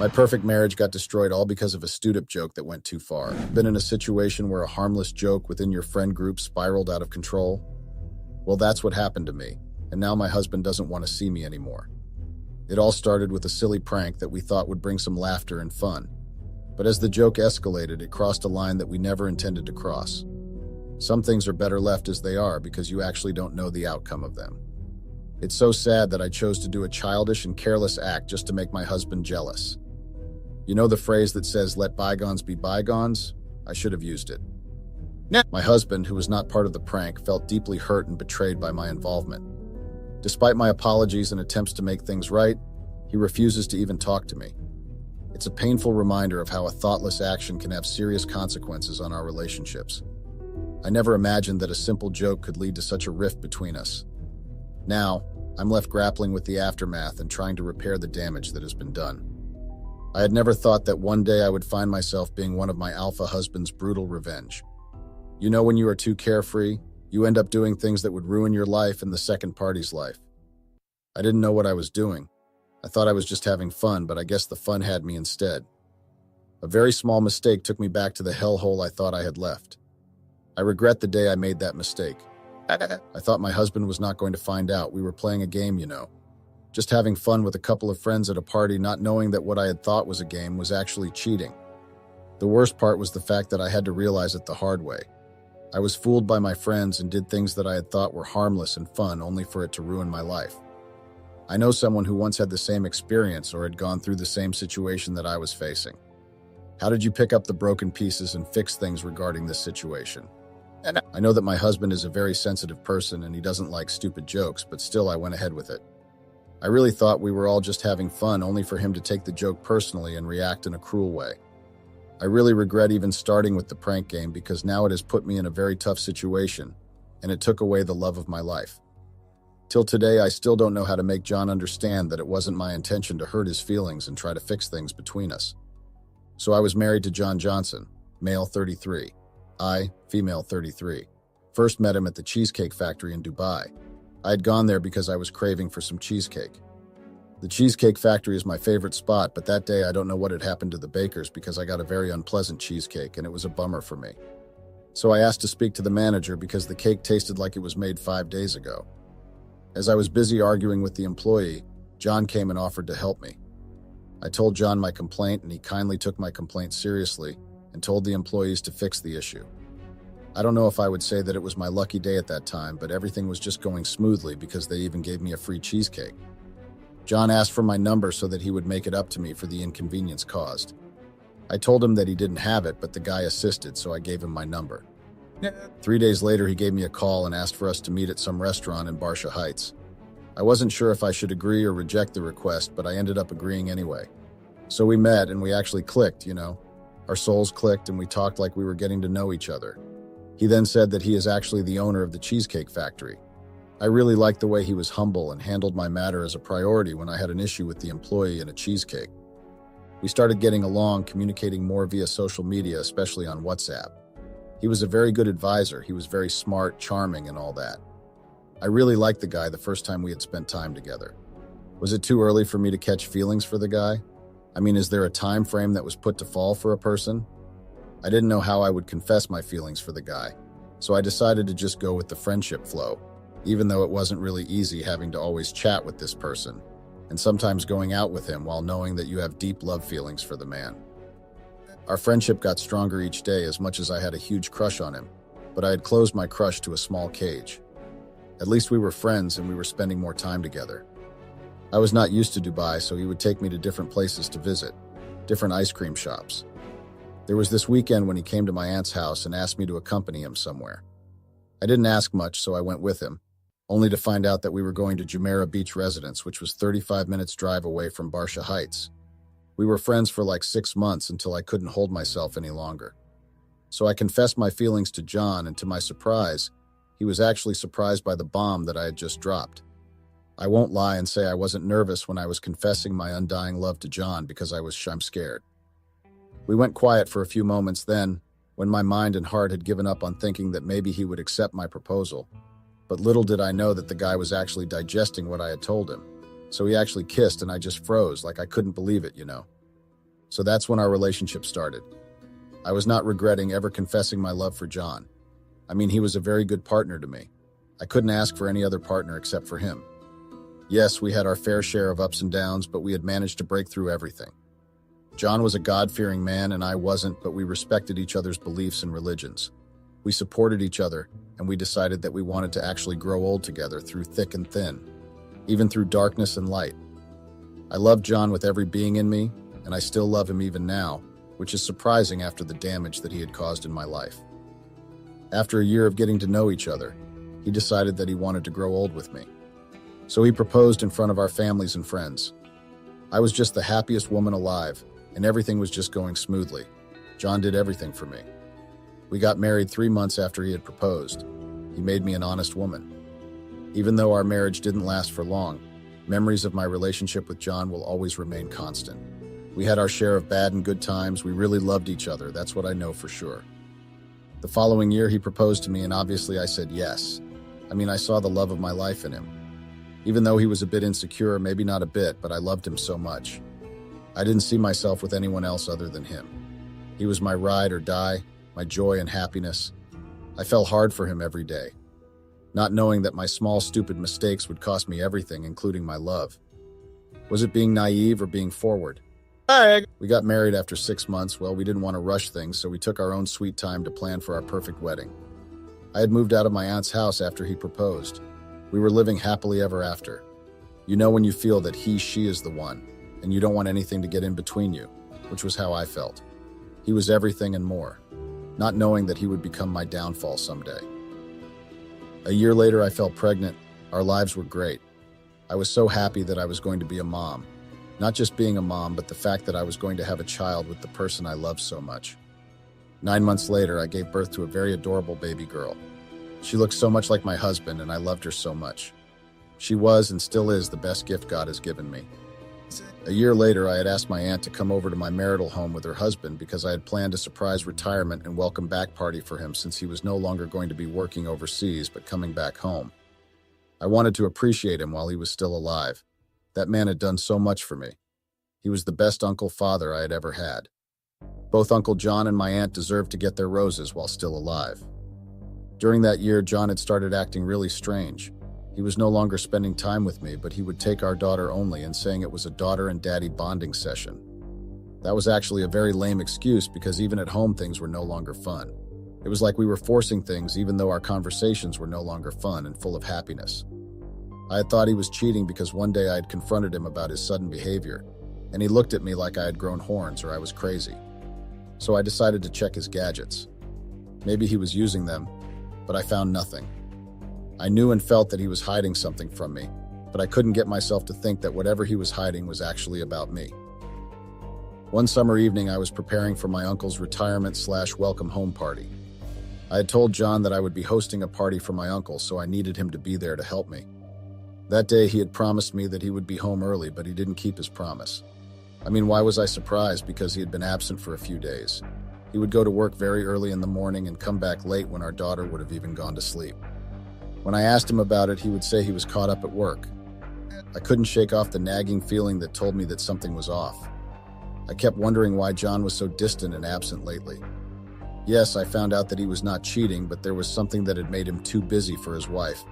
My perfect marriage got destroyed all because of a STUDIP joke that went too far. Been in a situation where a harmless joke within your friend group spiraled out of control? Well, that's what happened to me, and now my husband doesn't want to see me anymore. It all started with a silly prank that we thought would bring some laughter and fun. But as the joke escalated, it crossed a line that we never intended to cross. Some things are better left as they are because you actually don't know the outcome of them. It's so sad that I chose to do a childish and careless act just to make my husband jealous. You know the phrase that says, "Let bygones be bygones"? I should have used it. My husband, who was not part of the prank, felt deeply hurt and betrayed by my involvement. Despite my apologies and attempts to make things right, he refuses to even talk to me. It's a painful reminder of how a thoughtless action can have serious consequences on our relationships. I never imagined that a simple joke could lead to such a rift between us. Now, I'm left grappling with the aftermath and trying to repair the damage that has been done. I had never thought that one day I would find myself being one of my alpha husband's brutal revenge. You know, when you are too carefree, you end up doing things that would ruin your life and the second party's life. I didn't know what I was doing. I thought I was just having fun, but I guess the fun had me instead. A very small mistake took me back to the hellhole I thought I had left. I regret the day I made that mistake. I thought my husband was not going to find out. We were playing a game, you know. Just having fun with a couple of friends at a party, not knowing that what I had thought was a game was actually cheating. The worst part was the fact that I had to realize it the hard way. I was fooled by my friends and did things that I had thought were harmless and fun only for it to ruin my life. I know someone who once had the same experience or had gone through the same situation that I was facing. How did you pick up the broken pieces and fix things regarding this situation? I know that my husband is a very sensitive person and he doesn't like stupid jokes, but still I went ahead with it. I really thought we were all just having fun only for him to take the joke personally and react in a cruel way. I really regret even starting with the prank game because now it has put me in a very tough situation and it took away the love of my life. Till today, I still don't know how to make John understand that it wasn't my intention to hurt his feelings and try to fix things between us. So I was married to John Johnson, male 33. I, female 33. First met him at the Cheesecake Factory in Dubai. I had gone there because I was craving for some cheesecake. The Cheesecake Factory is my favorite spot, but that day I don't know what had happened to the bakers because I got a very unpleasant cheesecake and it was a bummer for me. So I asked to speak to the manager because the cake tasted like it was made 5 days ago. As I was busy arguing with the employee, John came and offered to help me. I told John my complaint and he kindly took my complaint seriously and told the employees to fix the issue. I don't know if I would say that it was my lucky day at that time, but everything was just going smoothly because they even gave me a free cheesecake. John asked for my number so that he would make it up to me for the inconvenience caused. I told him that he didn't have it, but the guy assisted, so I gave him my number. 3 days later, he gave me a call and asked for us to meet at some restaurant in Barsha Heights. I wasn't sure if I should agree or reject the request, but I ended up agreeing anyway. So we met and we actually clicked, you know. Our souls clicked and we talked like we were getting to know each other. He then said that he is actually the owner of the Cheesecake Factory. I really liked the way he was humble and handled my matter as a priority when I had an issue with the employee and a cheesecake. We started getting along, communicating more via social media, especially on WhatsApp. He was a very good advisor. He was very smart, charming, and all that. I really liked the guy the first time we had spent time together. Was it too early for me to catch feelings for the guy? I mean, is there a time frame that was put to fall for a person? I didn't know how I would confess my feelings for the guy, so I decided to just go with the friendship flow, even though it wasn't really easy having to always chat with this person, and sometimes going out with him while knowing that you have deep love feelings for the man. Our friendship got stronger each day as much as I had a huge crush on him, but I had closed my crush to a small cage. At least we were friends and we were spending more time together. I was not used to Dubai, so he would take me to different places to visit, different ice cream shops. There was this weekend when he came to my aunt's house and asked me to accompany him somewhere. I didn't ask much, so I went with him, only to find out that we were going to Jumeirah Beach Residence, which was 35 minutes drive away from Barsha Heights. We were friends for like 6 months until I couldn't hold myself any longer. So I confessed my feelings to John, and to my surprise, he was actually surprised by the bomb that I had just dropped. I won't lie and say I wasn't nervous when I was confessing my undying love to John because I'm scared. We went quiet for a few moments then, when my mind and heart had given up on thinking that maybe he would accept my proposal. But little did I know that the guy was actually digesting what I had told him. So he actually kissed and I just froze like I couldn't believe it, you know. So that's when our relationship started. I was not regretting ever confessing my love for John. I mean, he was a very good partner to me. I couldn't ask for any other partner except for him. Yes, we had our fair share of ups and downs, but we had managed to break through everything. John was a God-fearing man and I wasn't, but we respected each other's beliefs and religions. We supported each other, and we decided that we wanted to actually grow old together through thick and thin, even through darkness and light. I loved John with every being in me, and I still love him even now, which is surprising after the damage that he had caused in my life. After a year of getting to know each other, he decided that he wanted to grow old with me. So he proposed in front of our families and friends. I was just the happiest woman alive, and everything was just going smoothly. John did everything for me. We got married 3 months after he had proposed. He made me an honest woman. Even though our marriage didn't last for long, memories of my relationship with John will always remain constant. We had our share of bad and good times. We really loved each other. That's what I know for sure. The following year, he proposed to me, and obviously I said yes. I mean, I saw the love of my life in him. Even though he was a bit insecure, maybe not a bit, but I loved him so much. I didn't see myself with anyone else other than him. He was my ride or die, my joy and happiness. I fell hard for him every day, not knowing that my small, stupid mistakes would cost me everything, including my love. Was it being naive or being forward? We got married after 6 months. Well, we didn't want to rush things, so we took our own sweet time to plan for our perfect wedding. I had moved out of my aunt's house after he proposed. We were living happily ever after. You know when you feel that she is the one, and you don't want anything to get in between you, which was how I felt. He was everything and more, not knowing that he would become my downfall someday. A year later, I fell pregnant. Our lives were great. I was so happy that I was going to be a mom. Not just being a mom, but the fact that I was going to have a child with the person I loved so much. 9 months later, I gave birth to a very adorable baby girl. She looked so much like my husband, and I loved her so much. She was and still is the best gift God has given me. A year later, I had asked my aunt to come over to my marital home with her husband because I had planned a surprise retirement and welcome back party for him since he was no longer going to be working overseas but coming back home. I wanted to appreciate him while he was still alive. That man had done so much for me. He was the best uncle-father I had ever had. Both Uncle John and my aunt deserved to get their roses while still alive. During that year, John had started acting really strange. He was no longer spending time with me, but he would take our daughter only and saying it was a daughter and daddy bonding session. That was actually a very lame excuse because even at home things were no longer fun. It was like we were forcing things even though our conversations were no longer fun and full of happiness. I had thought he was cheating because one day I had confronted him about his sudden behavior, and he looked at me like I had grown horns or I was crazy. So I decided to check his gadgets. Maybe he was using them, but I found nothing. I knew and felt that he was hiding something from me, but I couldn't get myself to think that whatever he was hiding was actually about me. One summer evening, I was preparing for my uncle's retirement/welcome home party. I had told John that I would be hosting a party for my uncle, so I needed him to be there to help me. That day, he had promised me that he would be home early, but he didn't keep his promise. I mean, why was I surprised? Because he had been absent for a few days. He would go to work very early in the morning and come back late when our daughter would have even gone to sleep. When I asked him about it, he would say he was caught up at work. I couldn't shake off the nagging feeling that told me that something was off. I kept wondering why John was so distant and absent lately. Yes, I found out that he was not cheating, but there was something that had made him too busy for his wife,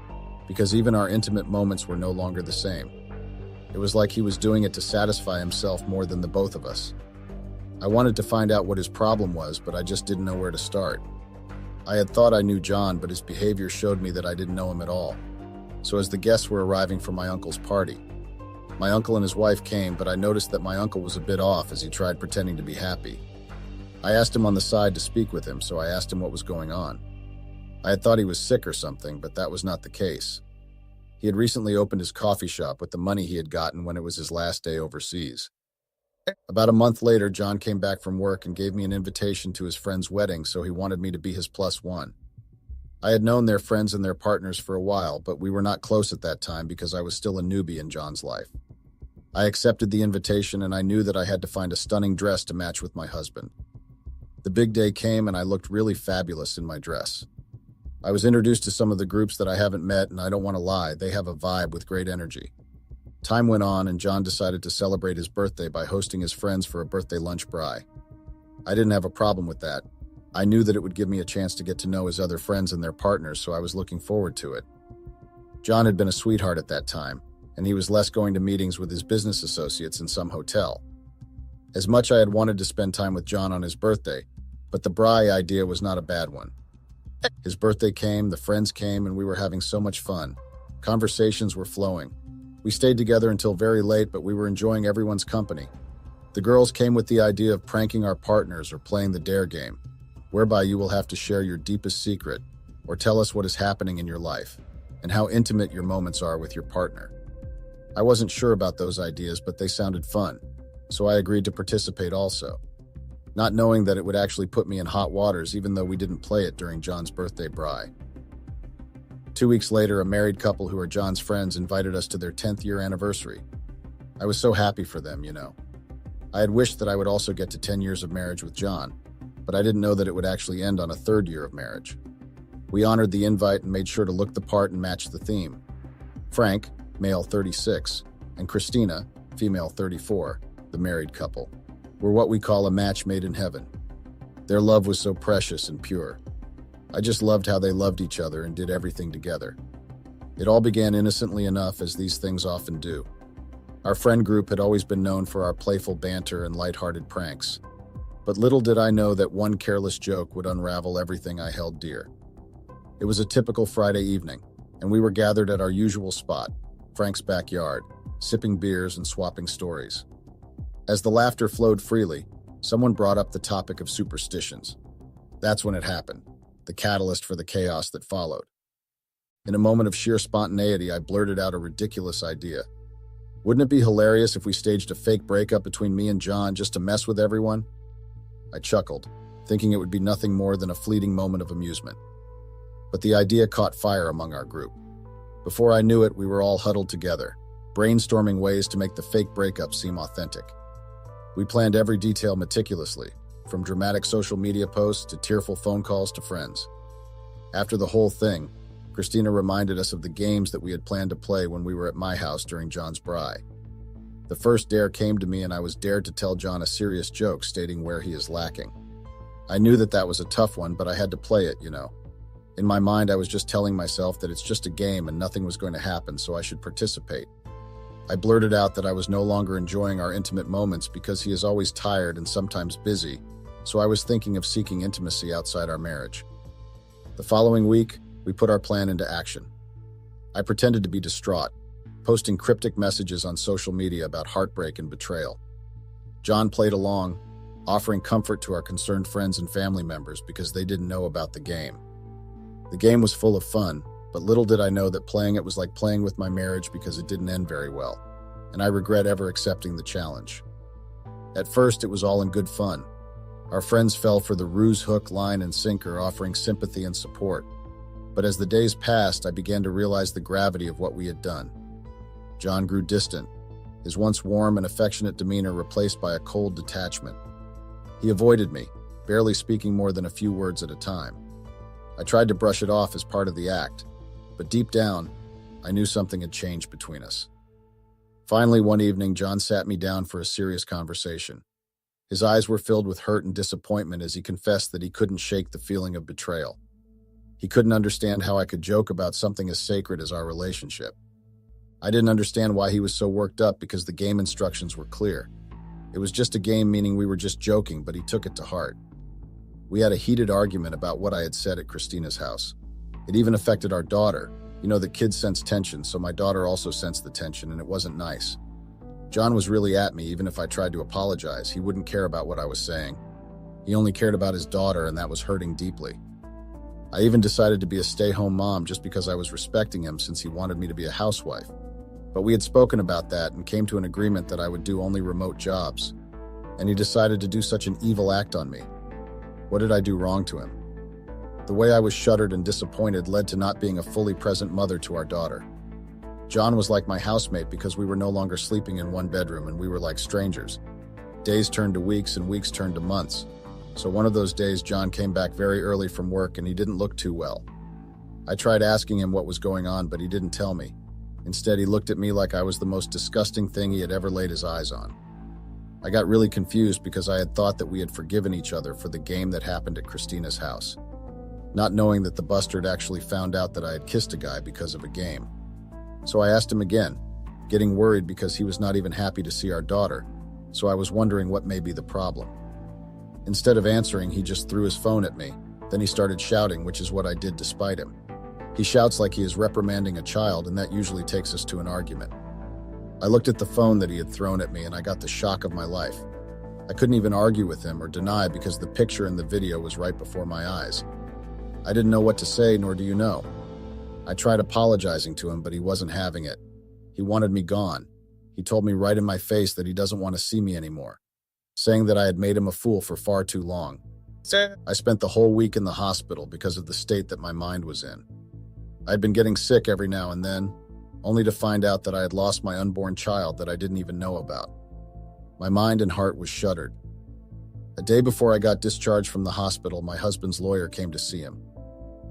because even our intimate moments were no longer the same. It was like he was doing it to satisfy himself more than the both of us. I wanted to find out what his problem was, but I just didn't know where to start. I had thought I knew John, but his behavior showed me that I didn't know him at all. So as the guests were arriving for my uncle's party, my uncle and his wife came, but I noticed that my uncle was a bit off as he tried pretending to be happy. I asked him on the side to speak with him, so I asked him what was going on. I had thought he was sick or something, but that was not the case. He had recently opened his coffee shop with the money he had gotten when it was his last day overseas. About a month later, John came back from work and gave me an invitation to his friend's wedding, so he wanted me to be his +1. I had known their friends and their partners for a while, but we were not close at that time because I was still a newbie in John's life. I accepted the invitation and I knew that I had to find a stunning dress to match with my husband. The big day came and I looked really fabulous in my dress. I was introduced to some of the groups that I haven't met, and I don't want to lie, they have a vibe with great energy. Time went on, and John decided to celebrate his birthday by hosting his friends for a birthday lunch braai. I didn't have a problem with that. I knew that it would give me a chance to get to know his other friends and their partners, so I was looking forward to it. John had been a sweetheart at that time, and he was less going to meetings with his business associates in some hotel. As much I had wanted to spend time with John on his birthday, but the braai idea was not a bad one. His birthday came, the friends came, and we were having so much fun. Conversations were flowing. We stayed together until very late, but we were enjoying everyone's company. The girls came with the idea of pranking our partners or playing the dare game, whereby you will have to share your deepest secret or tell us what is happening in your life and how intimate your moments are with your partner. I wasn't sure about those ideas, but they sounded fun, so I agreed to participate also, not knowing that it would actually put me in hot waters even though we didn't play it during John's birthday braai. 2 weeks later, a married couple who are John's friends invited us to their 10th year anniversary. I was so happy for them, I had wished that I would also get to 10 years of marriage with John, but I didn't know that it would actually end on a 3rd year of marriage. We honored the invite and made sure to look the part and match the theme. Frank, male 36, and Christina, female 34, the married couple, were what we call a match made in heaven. Their love was so precious and pure. I just loved how they loved each other and did everything together. It all began innocently enough, as these things often do. Our friend group had always been known for our playful banter and lighthearted pranks. But little did I know that one careless joke would unravel everything I held dear. It was a typical Friday evening, and we were gathered at our usual spot, Frank's backyard, sipping beers and swapping stories. As the laughter flowed freely, someone brought up the topic of superstitions. That's when it happened, the catalyst for the chaos that followed. In a moment of sheer spontaneity, I blurted out a ridiculous idea. Wouldn't it be hilarious if we staged a fake breakup between me and John just to mess with everyone? I chuckled, thinking it would be nothing more than a fleeting moment of amusement. But the idea caught fire among our group. Before I knew it, we were all huddled together, brainstorming ways to make the fake breakup seem authentic. We planned every detail meticulously, from dramatic social media posts to tearful phone calls to friends. After the whole thing, Christina reminded us of the games that we had planned to play when we were at my house during John's braai. The first dare came to me, and I was dared to tell John a serious joke stating where he is lacking. I knew that was a tough one, but I had to play it, In my mind, I was just telling myself that it's just a game and nothing was going to happen, so I should participate. I blurted out that I was no longer enjoying our intimate moments because he is always tired and sometimes busy, so I was thinking of seeking intimacy outside our marriage. The following week, we put our plan into action. I pretended to be distraught, posting cryptic messages on social media about heartbreak and betrayal. John played along, offering comfort to our concerned friends and family members because they didn't know about the game. The game was full of fun, but little did I know that playing it was like playing with my marriage because it didn't end very well, and I regret ever accepting the challenge. At first, it was all in good fun. Our friends fell for the ruse hook, line, and sinker, offering sympathy and support. But as the days passed, I began to realize the gravity of what we had done. John grew distant, his once warm and affectionate demeanor replaced by a cold detachment. He avoided me, barely speaking more than a few words at a time. I tried to brush it off as part of the act, but deep down, I knew something had changed between us. Finally, one evening, John sat me down for a serious conversation. His eyes were filled with hurt and disappointment as he confessed that he couldn't shake the feeling of betrayal. He couldn't understand how I could joke about something as sacred as our relationship. I didn't understand why he was so worked up because the game instructions were clear. It was just a game, meaning we were just joking, but he took it to heart. We had a heated argument about what I had said at Christina's house. It even affected our daughter. That kids sense tension, so my daughter also sensed the tension, and it wasn't nice. John was really at me. Even if I tried to apologize, he wouldn't care about what I was saying. He only cared about his daughter, and that was hurting deeply. I even decided to be a stay-home mom just because I was respecting him, since he wanted me to be a housewife. But we had spoken about that and came to an agreement that I would do only remote jobs. And he decided to do such an evil act on me. What did I do wrong to him? The way I was shuddered and disappointed led to not being a fully present mother to our daughter. John was like my housemate because we were no longer sleeping in one bedroom and we were like strangers. Days turned to weeks and weeks turned to months. So one of those days, John came back very early from work and he didn't look too well. I tried asking him what was going on, but he didn't tell me. Instead, he looked at me like I was the most disgusting thing he had ever laid his eyes on. I got really confused because I had thought that we had forgiven each other for the game that happened at Christina's house, not knowing that the bastard actually found out that I had kissed a guy because of a game. So I asked him again, getting worried because he was not even happy to see our daughter, so I was wondering what may be the problem. Instead of answering, he just threw his phone at me. Then he started shouting, which is what I did despite him. He shouts like he is reprimanding a child, and that usually takes us to an argument. I looked at the phone that he had thrown at me, and I got the shock of my life. I couldn't even argue with him or deny because the picture in the video was right before my eyes. I didn't know what to say, nor do you know. I tried apologizing to him, but he wasn't having it. He wanted me gone. He told me right in my face that he doesn't want to see me anymore, saying that I had made him a fool for far too long. I spent the whole week in the hospital because of the state that my mind was in. I'd been getting sick every now and then, only to find out that I had lost my unborn child that I didn't even know about. My mind and heart was shuttered. A day before I got discharged from the hospital, my husband's lawyer came to see him.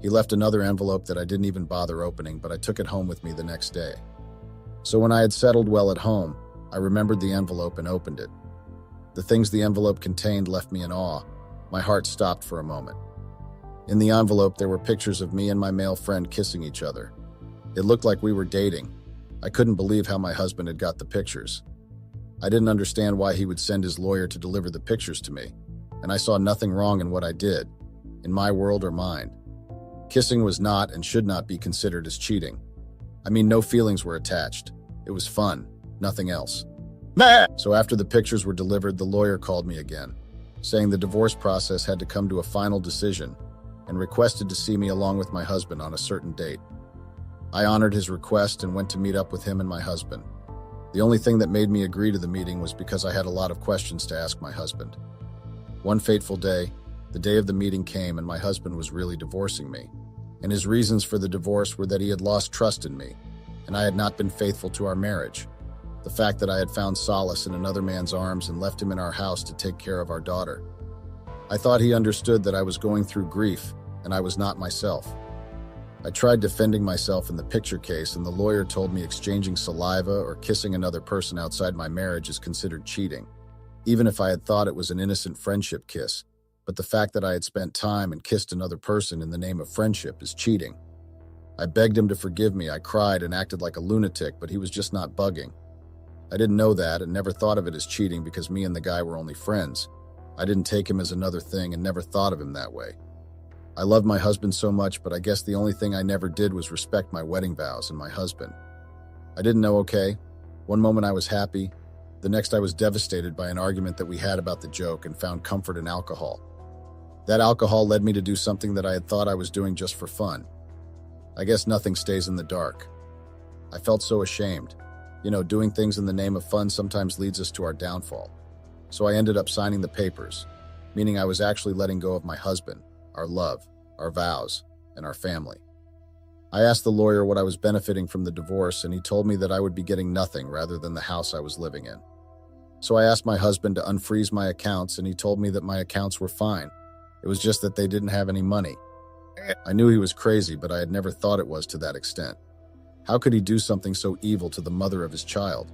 He left another envelope that I didn't even bother opening, but I took it home with me the next day. So when I had settled well at home, I remembered the envelope and opened it. The things the envelope contained left me in awe. My heart stopped for a moment. In the envelope, there were pictures of me and my male friend kissing each other. It looked like we were dating. I couldn't believe how my husband had got the pictures. I didn't understand why he would send his lawyer to deliver the pictures to me, and I saw nothing wrong in what I did, in my world or mine. Kissing was not and should not be considered as cheating. I mean, no feelings were attached. It was fun, nothing else. So after the pictures were delivered, the lawyer called me again, saying the divorce process had to come to a final decision and requested to see me along with my husband on a certain date. I honored his request and went to meet up with him and my husband. The only thing that made me agree to the meeting was because I had a lot of questions to ask my husband. One fateful day, the day of the meeting came and my husband was really divorcing me, and his reasons for the divorce were that he had lost trust in me, and I had not been faithful to our marriage. The fact that I had found solace in another man's arms and left him in our house to take care of our daughter. I thought he understood that I was going through grief, and I was not myself. I tried defending myself in the picture case, and the lawyer told me exchanging saliva or kissing another person outside my marriage is considered cheating, even if I had thought it was an innocent friendship kiss. But the fact that I had spent time and kissed another person in the name of friendship is cheating. I begged him to forgive me. I cried and acted like a lunatic, but he was just not bugging. I didn't know that and never thought of it as cheating because me and the guy were only friends. I didn't take him as another thing and never thought of him that way. I loved my husband so much, but I guess the only thing I never did was respect my wedding vows and my husband. I didn't know, okay. One moment I was happy. The next I was devastated by an argument that we had about the joke and found comfort in alcohol. That alcohol led me to do something that I had thought I was doing just for fun. I guess nothing stays in the dark. I felt so ashamed. Doing things in the name of fun sometimes leads us to our downfall. So I ended up signing the papers, meaning I was actually letting go of my husband, our love, our vows, and our family. I asked the lawyer what I was benefiting from the divorce, and he told me that I would be getting nothing rather than the house I was living in. So I asked my husband to unfreeze my accounts, and he told me that my accounts were fine. It was just that they didn't have any money. I knew he was crazy, but I had never thought it was to that extent. How could he do something so evil to the mother of his child?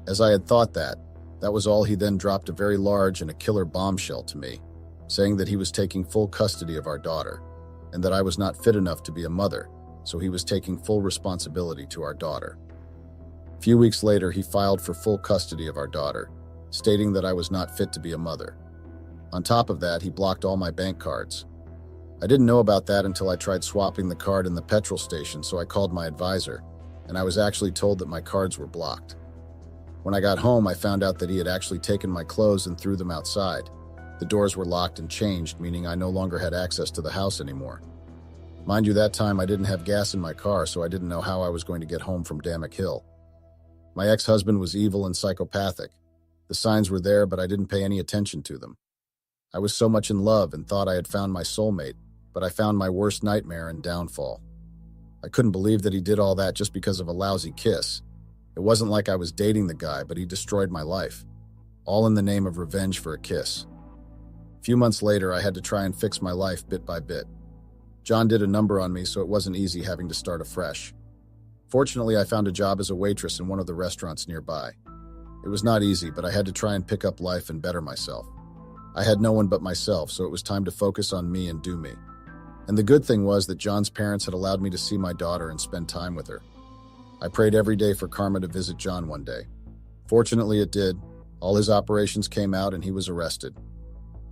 As I had thought that was all, he then dropped a very large and a killer bombshell to me, saying that he was taking full custody of our daughter, and that I was not fit enough to be a mother, so he was taking full responsibility to our daughter. A few weeks later, he filed for full custody of our daughter, stating that I was not fit to be a mother. On top of that, he blocked all my bank cards. I didn't know about that until I tried swapping the card in the petrol station, so I called my advisor, and I was actually told that my cards were blocked. When I got home, I found out that he had actually taken my clothes and threw them outside. The doors were locked and changed, meaning I no longer had access to the house anymore. Mind you, that time I didn't have gas in my car, so I didn't know how I was going to get home from Dammock Hill. My ex-husband was evil and psychopathic. The signs were there, but I didn't pay any attention to them. I was so much in love and thought I had found my soulmate, but I found my worst nightmare and downfall. I couldn't believe that he did all that just because of a lousy kiss. It wasn't like I was dating the guy, but he destroyed my life, all in the name of revenge for a kiss. A few months later, I had to try and fix my life bit by bit. John did a number on me, so it wasn't easy having to start afresh. Fortunately, I found a job as a waitress in one of the restaurants nearby. It was not easy, but I had to try and pick up life and better myself. I had no one but myself, so it was time to focus on me and do me. And the good thing was that John's parents had allowed me to see my daughter and spend time with her. I prayed every day for karma to visit John one day. Fortunately, it did. All his operations came out and he was arrested.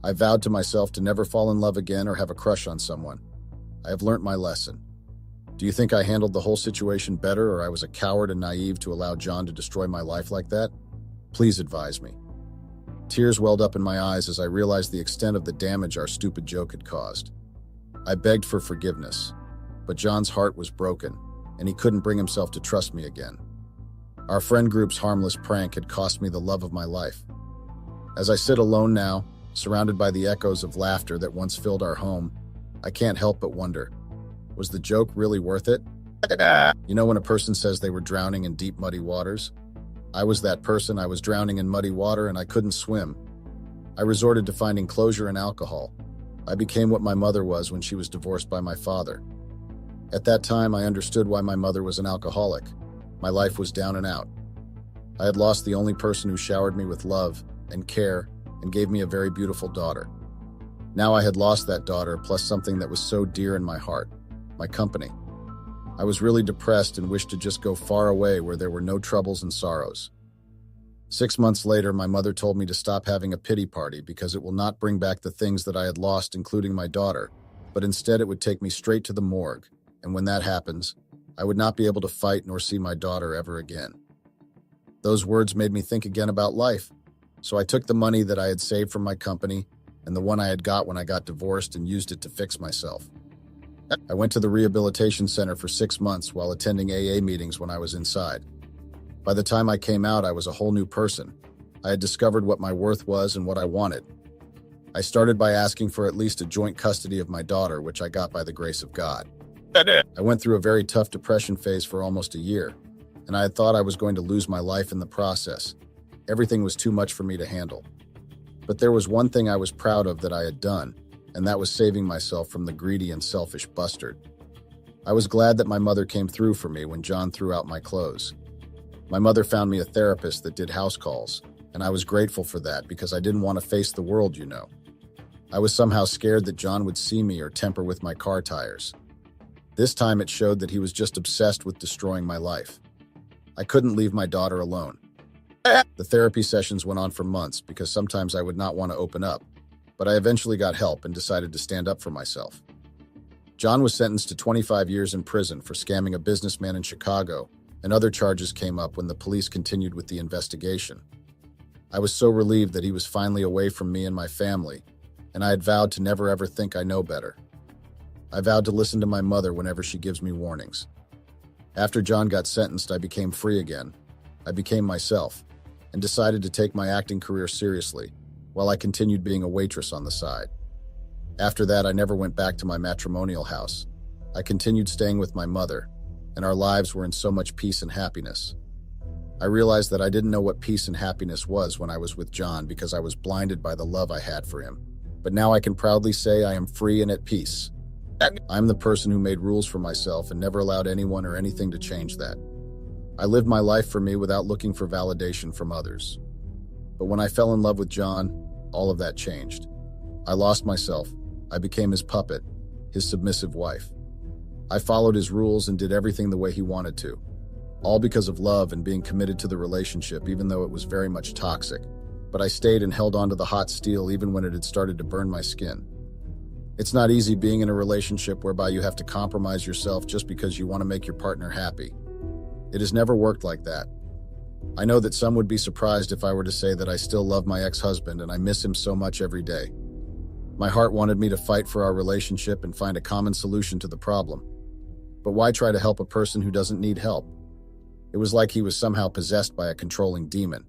I vowed to myself to never fall in love again or have a crush on someone. I have learnt my lesson. Do you think I handled the whole situation better, or I was a coward and naive to allow John to destroy my life like that? Please advise me. Tears welled up in my eyes as I realized the extent of the damage our stupid joke had caused. I begged for forgiveness, but John's heart was broken, and he couldn't bring himself to trust me again. Our friend group's harmless prank had cost me the love of my life. As I sit alone now, surrounded by the echoes of laughter that once filled our home, I can't help but wonder, was the joke really worth it? You know when a person says they were drowning in deep, muddy waters? I was that person. I was drowning in muddy water and I couldn't swim. I resorted to finding closure in alcohol. I became what my mother was when she was divorced by my father. At that time, I understood why my mother was an alcoholic. My life was down and out. I had lost the only person who showered me with love and care and gave me a very beautiful daughter. Now I had lost that daughter, plus something that was so dear in my heart, my company. I was really depressed and wished to just go far away where there were no troubles and sorrows. 6 months later, my mother told me to stop having a pity party because it will not bring back the things that I had lost, including my daughter, but instead it would take me straight to the morgue, and when that happens, I would not be able to fight nor see my daughter ever again. Those words made me think again about life, so I took the money that I had saved from my company and the one I had got when I got divorced and used it to fix myself. I went to the rehabilitation center for 6 months while attending AA meetings when I was inside. By the time I came out, I was a whole new person. I had discovered what my worth was and what I wanted. I started by asking for at least a joint custody of my daughter, which I got by the grace of God. I went through a very tough depression phase for almost a year, and I had thought I was going to lose my life in the process. Everything was too much for me to handle. But there was one thing I was proud of that I had done, and that was saving myself from the greedy and selfish bastard. I was glad that my mother came through for me when John threw out my clothes. My mother found me a therapist that did house calls, and I was grateful for that because I didn't want to face the world, you know. I was somehow scared that John would see me or temper with my car tires. This time it showed that he was just obsessed with destroying my life. I couldn't leave my daughter alone. The therapy sessions went on for months because sometimes I would not want to open up, but I eventually got help and decided to stand up for myself. John was sentenced to 25 years in prison for scamming a businessman in Chicago, and other charges came up when the police continued with the investigation. I was so relieved that he was finally away from me and my family, and I had vowed to never ever think I know better. I vowed to listen to my mother whenever she gives me warnings. After John got sentenced, I became free again. I became myself, and decided to take my acting career seriously, while I continued being a waitress on the side. After that, I never went back to my matrimonial house. I continued staying with my mother, and our lives were in so much peace and happiness. I realized that I didn't know what peace and happiness was when I was with John because I was blinded by the love I had for him. But now I can proudly say I am free and at peace. I'm the person who made rules for myself and never allowed anyone or anything to change that. I lived my life for me without looking for validation from others. But when I fell in love with John, all of that changed. I lost myself. I became his puppet, his submissive wife. I followed his rules and did everything the way he wanted to, all because of love and being committed to the relationship, even though it was very much toxic. But I stayed and held on to the hot steel even when it had started to burn my skin. It's not easy being in a relationship whereby you have to compromise yourself just because you want to make your partner happy. It has never worked like that. I know that some would be surprised if I were to say that I still love my ex-husband and I miss him so much every day. My heart wanted me to fight for our relationship and find a common solution to the problem. But why try to help a person who doesn't need help? It was like he was somehow possessed by a controlling demon.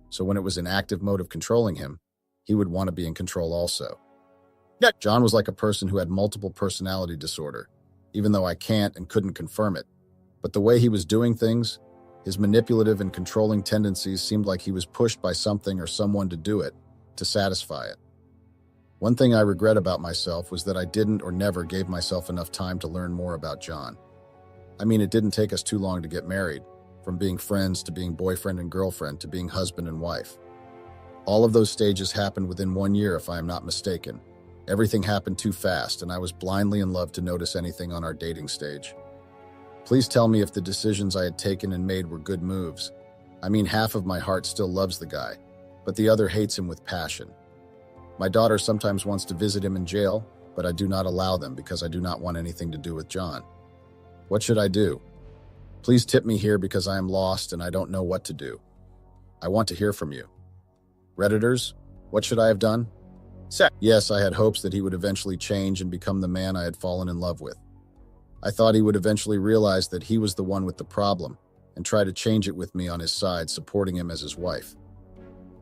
So when it was in active mode of controlling him, he would want to be in control also. John was like a person who had multiple personality disorder, even though I can't and couldn't confirm it. But the way he was doing things, his manipulative and controlling tendencies seemed like he was pushed by something or someone to do it, to satisfy it. One thing I regret about myself was that I didn't or never gave myself enough time to learn more about John. I mean, it didn't take us too long to get married, from being friends to being boyfriend and girlfriend to being husband and wife. All of those stages happened within 1 year, if I am not mistaken. Everything happened too fast, and I was blindly in love to notice anything on our dating stage. Please tell me if the decisions I had taken and made were good moves. I mean, half of my heart still loves the guy, but the other hates him with passion. My daughter sometimes wants to visit him in jail, but I do not allow them because I do not want anything to do with John. What should I do? Please tip me here because I am lost and I don't know what to do. I want to hear from you. Redditors, what should I have done? Yes, I had hopes that he would eventually change and become the man I had fallen in love with. I thought he would eventually realize that he was the one with the problem and try to change it with me on his side, supporting him as his wife.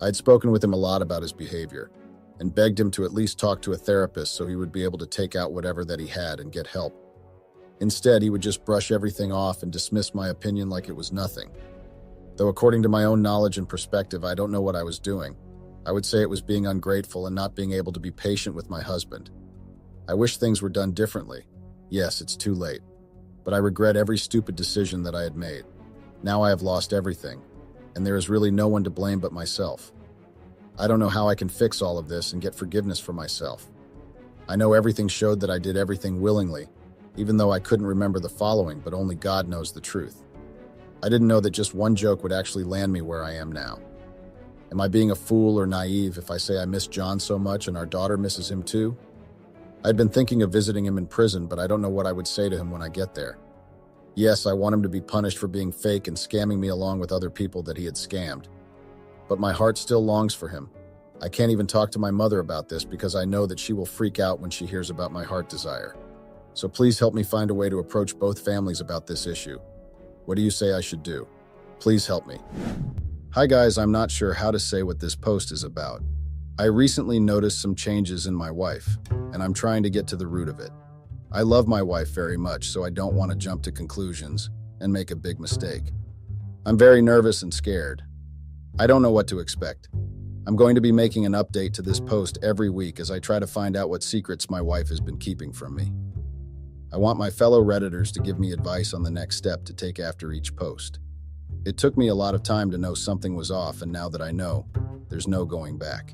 I had spoken with him a lot about his behavior and begged him to at least talk to a therapist so he would be able to take out whatever that he had and get help. Instead, he would just brush everything off and dismiss my opinion like it was nothing. Though according to my own knowledge and perspective, I don't know what I was doing. I would say it was being ungrateful and not being able to be patient with my husband. I wish things were done differently. Yes, it's too late. But I regret every stupid decision that I had made. Now I have lost everything, and there is really no one to blame but myself. I don't know how I can fix all of this and get forgiveness for myself. I know everything showed that I did everything willingly, even though I couldn't remember the following, but only God knows the truth. I didn't know that just one joke would actually land me where I am now. Am I being a fool or naive if I say I miss John so much and our daughter misses him too? I'd been thinking of visiting him in prison, but I don't know what I would say to him when I get there. Yes, I want him to be punished for being fake and scamming me along with other people that he had scammed. But my heart still longs for him. I can't even talk to my mother about this because I know that she will freak out when she hears about my heart desire. So please help me find a way to approach both families about this issue. What do you say I should do? Please help me. Hi guys, I'm not sure how to say what this post is about. I recently noticed some changes in my wife, and I'm trying to get to the root of it. I love my wife very much, so I don't want to jump to conclusions and make a big mistake. I'm very nervous and scared. I don't know what to expect. I'm going to be making an update to this post every week as I try to find out what secrets my wife has been keeping from me. I want my fellow Redditors to give me advice on the next step to take after each post. It took me a lot of time to know something was off, and now that I know, there's no going back.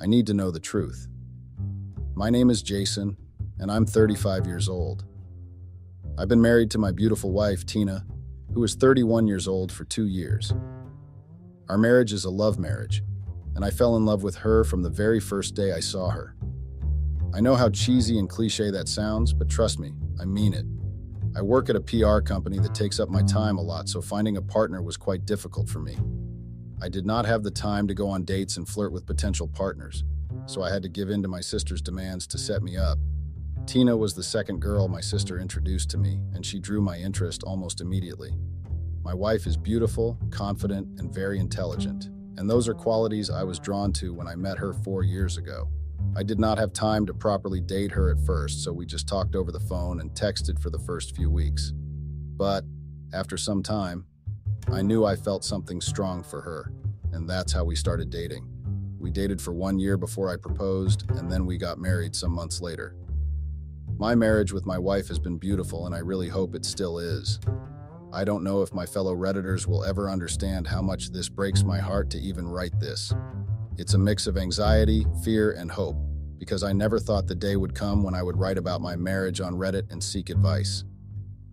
I need to know the truth. My name is Jason, and I'm 35 years old. I've been married to my beautiful wife, Tina, who is 31 years old for 2 years. Our marriage is a love marriage, and I fell in love with her from the very first day I saw her. I know how cheesy and cliche that sounds, but trust me, I mean it. I work at a PR company that takes up my time a lot, so finding a partner was quite difficult for me. I did not have the time to go on dates and flirt with potential partners, so I had to give in to my sister's demands to set me up. Tina was the second girl my sister introduced to me, and she drew my interest almost immediately. My wife is beautiful, confident, and very intelligent, and those are qualities I was drawn to when I met her 4 years ago. I did not have time to properly date her at first, so we just talked over the phone and texted for the first few weeks. But after some time, I knew I felt something strong for her, and that's how we started dating. We dated for 1 year before I proposed, and then we got married some months later. My marriage with my wife has been beautiful, and I really hope it still is. I don't know if my fellow Redditors will ever understand how much this breaks my heart to even write this. It's a mix of anxiety, fear, and hope, because I never thought the day would come when I would write about my marriage on Reddit and seek advice.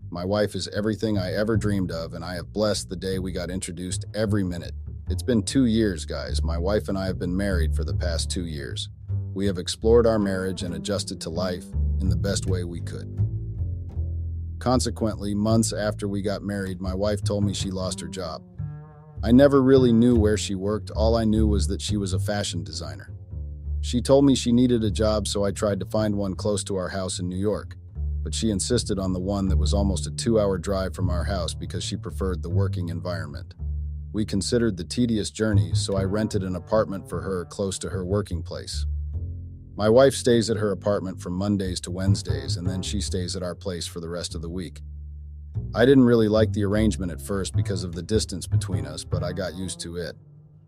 My wife is everything I ever dreamed of, and I have blessed the day we got introduced every minute. It's been 2 years, guys. My wife and I have been married for the past 2 years. We have explored our marriage and adjusted to life in the best way we could. Consequently, months after we got married, my wife told me she lost her job. I never really knew where she worked. All I knew was that she was a fashion designer. She told me she needed a job, so I tried to find one close to our house in New York, but she insisted on the one that was almost a 2-hour drive from our house because she preferred the working environment. We considered the tedious journey, so I rented an apartment for her close to her working place. My wife stays at her apartment from Mondays to Wednesdays, and then she stays at our place for the rest of the week. I didn't really like the arrangement at first because of the distance between us, but I got used to it.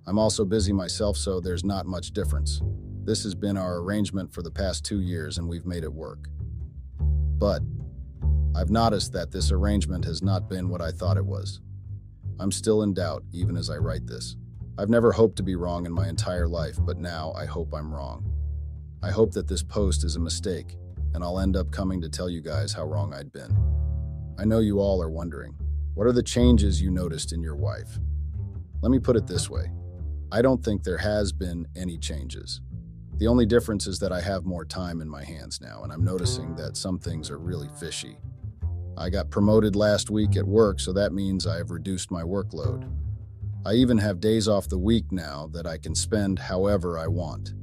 I'm also busy myself, so there's not much difference. This has been our arrangement for the past 2 years, and we've made it work. But I've noticed that this arrangement has not been what I thought it was. I'm still in doubt, even as I write this. I've never hoped to be wrong in my entire life, but now I hope I'm wrong. I hope that this post is a mistake, and I'll end up coming to tell you guys how wrong I'd been. I know you all are wondering, what are the changes you noticed in your wife? Let me put it this way. I don't think there has been any changes. The only difference is that I have more time in my hands now, and I'm noticing that some things are really fishy. I got promoted last week at work, so that means I have reduced my workload. I even have days off the week now that I can spend however I want.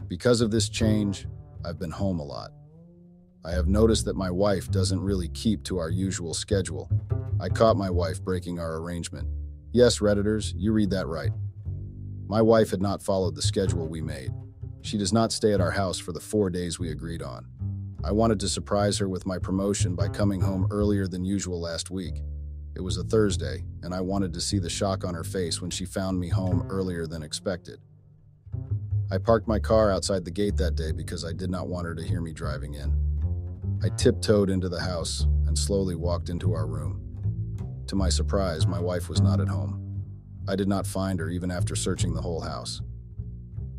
Because of this change, I've been home a lot. I have noticed that my wife doesn't really keep to our usual schedule. I caught my wife breaking our arrangement. Yes, Redditors, you read that right. My wife had not followed the schedule we made. She does not stay at our house for the 4 days we agreed on. I wanted to surprise her with my promotion by coming home earlier than usual last week. It was a Thursday, and I wanted to see the shock on her face when she found me home earlier than expected. I parked my car outside the gate that day because I did not want her to hear me driving in. I tiptoed into the house and slowly walked into our room. To my surprise, my wife was not at home. I did not find her even after searching the whole house.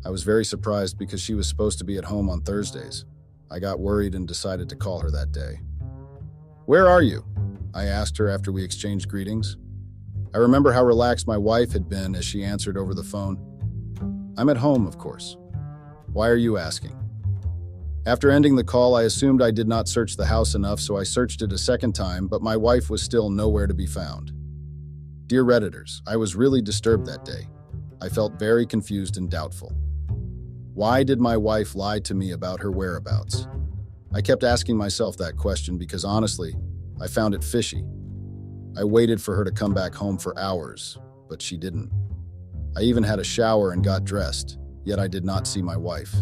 I was very surprised because she was supposed to be at home on Thursdays. I got worried and decided to call her that day. "Where are you?" I asked her after we exchanged greetings. I remember how relaxed my wife had been as she answered over the phone. "I'm at home, of course." "Why are you asking?" After ending the call, I assumed I did not search the house enough, so I searched it a second time, but my wife was still nowhere to be found. Dear Redditors, I was really disturbed that day. I felt very confused and doubtful. Why did my wife lie to me about her whereabouts? I kept asking myself that question because honestly, I found it fishy. I waited for her to come back home for hours, but she didn't. I even had a shower and got dressed, yet I did not see my wife.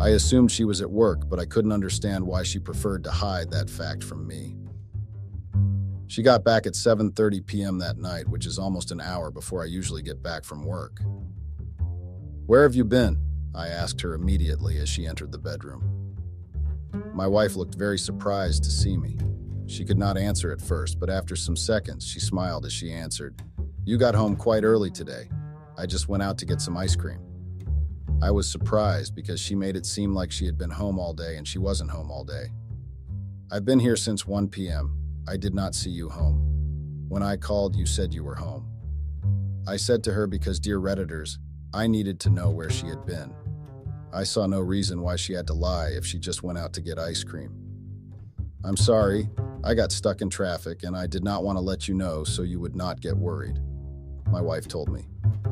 I assumed she was at work, but I couldn't understand why she preferred to hide that fact from me. She got back at 7:30 p.m. that night, which is almost an hour before I usually get back from work. "Where have you been?" I asked her immediately as she entered the bedroom. My wife looked very surprised to see me. She could not answer at first, but after some seconds, she smiled as she answered, "You got home quite early today. I just went out to get some ice cream." I was surprised because she made it seem like she had been home all day and she wasn't home all day. "I've been here since 1 p.m. I did not see you home. When I called, you said you were home." I said to her because, dear Redditors, I needed to know where she had been. I saw no reason why she had to lie if she just went out to get ice cream. "I'm sorry, I got stuck in traffic and I did not want to let you know so you would not get worried," my wife told me.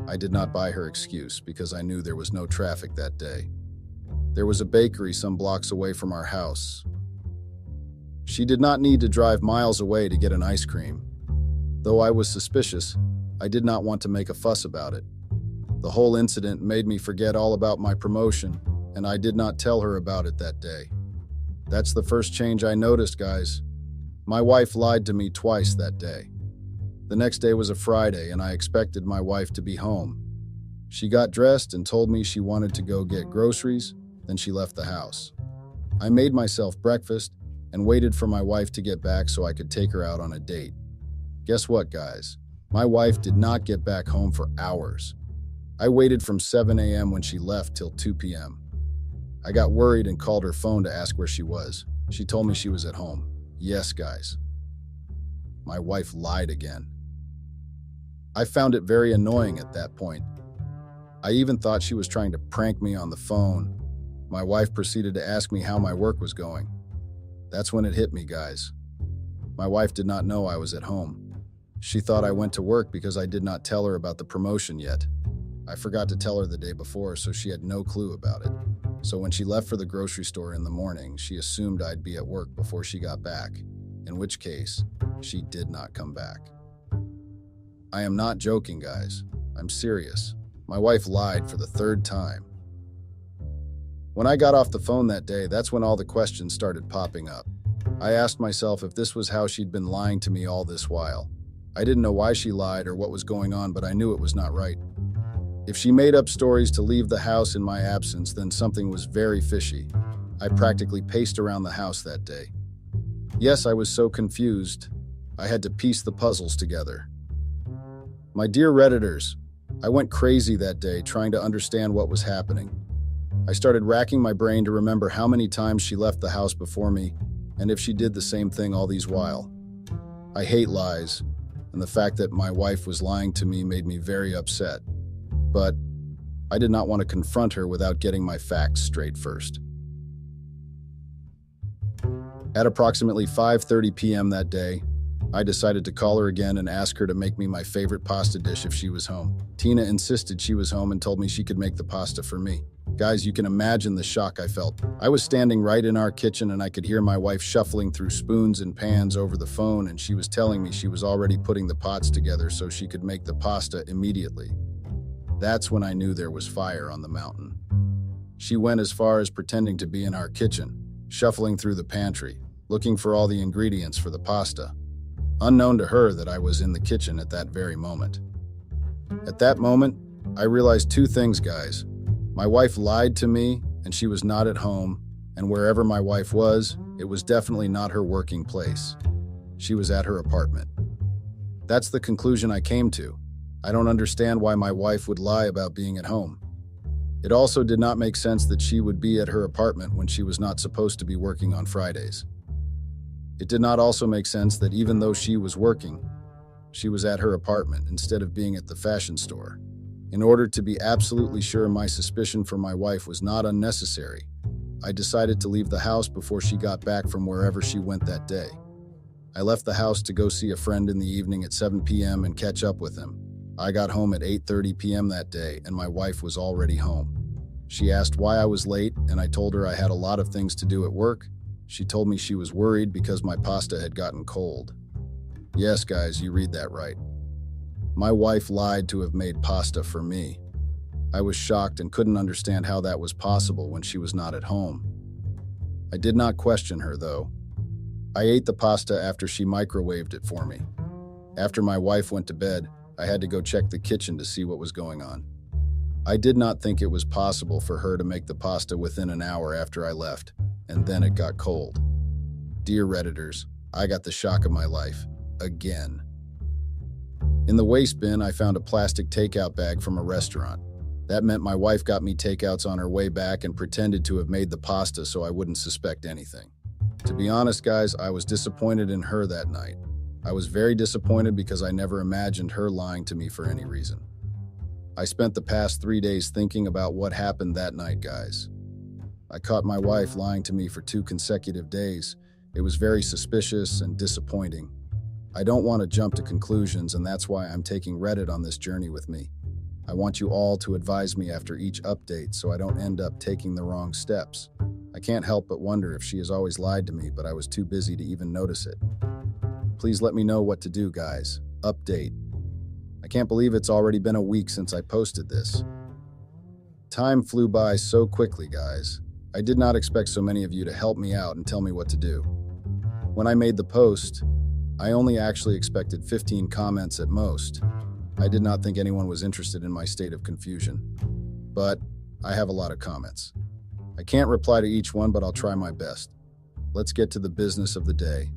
I did not buy her excuse because I knew there was no traffic that day. There was a bakery some blocks away from our house. She did not need to drive miles away to get an ice cream. Though I was suspicious, I did not want to make a fuss about it. The whole incident made me forget all about my promotion, and I did not tell her about it that day. That's the first change I noticed, guys. My wife lied to me twice that day. The next day was a Friday, and I expected my wife to be home. She got dressed and told me she wanted to go get groceries, then she left the house. I made myself breakfast and waited for my wife to get back so I could take her out on a date. Guess what, guys? My wife did not get back home for hours. I waited from 7 a.m. when she left till 2 p.m. I got worried and called her phone to ask where she was. She told me she was at home. Yes, guys. My wife lied again. I found it very annoying at that point. I even thought she was trying to prank me on the phone. My wife proceeded to ask me how my work was going. That's when it hit me, guys. My wife did not know I was at home. She thought I went to work because I did not tell her about the promotion yet. I forgot to tell her the day before, so she had no clue about it. So when she left for the grocery store in the morning, she assumed I'd be at work before she got back, in which case, she did not come back. I am not joking, guys. I'm serious. My wife lied for the 3rd time. When I got off the phone that day, that's when all the questions started popping up. I asked myself if this was how she'd been lying to me all this while. I didn't know why she lied or what was going on, but I knew it was not right. If she made up stories to leave the house in my absence, then something was very fishy. I practically paced around the house that day. Yes, I was so confused. I had to piece the puzzles together. My dear Redditors, I went crazy that day trying to understand what was happening. I started racking my brain to remember how many times she left the house before me, and if she did the same thing all these while. I hate lies, and the fact that my wife was lying to me made me very upset. But I did not want to confront her without getting my facts straight first. At approximately 5:30 p.m. that day, I decided to call her again and ask her to make me my favorite pasta dish if she was home. Tina insisted she was home and told me she could make the pasta for me. Guys, you can imagine the shock I felt. I was standing right in our kitchen and I could hear my wife shuffling through spoons and pans over the phone, and she was telling me she was already putting the pots together so she could make the pasta immediately. That's when I knew there was fire on the mountain. She went as far as pretending to be in our kitchen, shuffling through the pantry, looking for all the ingredients for the pasta. Unknown to her that I was in the kitchen at that very moment. At that moment, I realized two things, guys. My wife lied to me, and she was not at home, and wherever my wife was, it was definitely not her working place. She was at her apartment. That's the conclusion I came to. I don't understand why my wife would lie about being at home. It also did not make sense that she would be at her apartment when she was not supposed to be working on Fridays. It did not also make sense that even though she was working, she was at her apartment instead of being at the fashion store. In order to be absolutely sure my suspicion for my wife was not unnecessary, I decided to leave the house before she got back from wherever she went that day. I left the house to go see a friend in the evening at 7 p.m. and catch up with him. I got home at 8:30 p.m. that day, and my wife was already home. She asked why I was late, and I told her I had a lot of things to do at work. She told me she was worried because my pasta had gotten cold. Yes, guys, you read that right. My wife lied to have made pasta for me. I was shocked and couldn't understand how that was possible when she was not at home. I did not question her, though. I ate the pasta after she microwaved it for me. After my wife went to bed, I had to go check the kitchen to see what was going on. I did not think it was possible for her to make the pasta within an hour after I left, and then it got cold. Dear Redditors, I got the shock of my life. Again. In the waste bin, I found a plastic takeout bag from a restaurant. That meant my wife got me takeouts on her way back and pretended to have made the pasta so I wouldn't suspect anything. To be honest, guys, I was disappointed in her that night. I was very disappointed because I never imagined her lying to me for any reason. I spent the past 3 days thinking about what happened that night, guys. I caught my wife lying to me for 2 consecutive days. It was very suspicious and disappointing. I don't want to jump to conclusions, and that's why I'm taking Reddit on this journey with me. I want you all to advise me after each update so I don't end up taking the wrong steps. I can't help but wonder if she has always lied to me, but I was too busy to even notice it. Please let me know what to do, guys. Update. I can't believe it's already been a week since I posted this. Time flew by so quickly, guys. I did not expect so many of you to help me out and tell me what to do. When I made the post, I only actually expected 15 comments at most. I did not think anyone was interested in my state of confusion. But I have a lot of comments. I can't reply to each one, but I'll try my best. Let's get to the business of the day.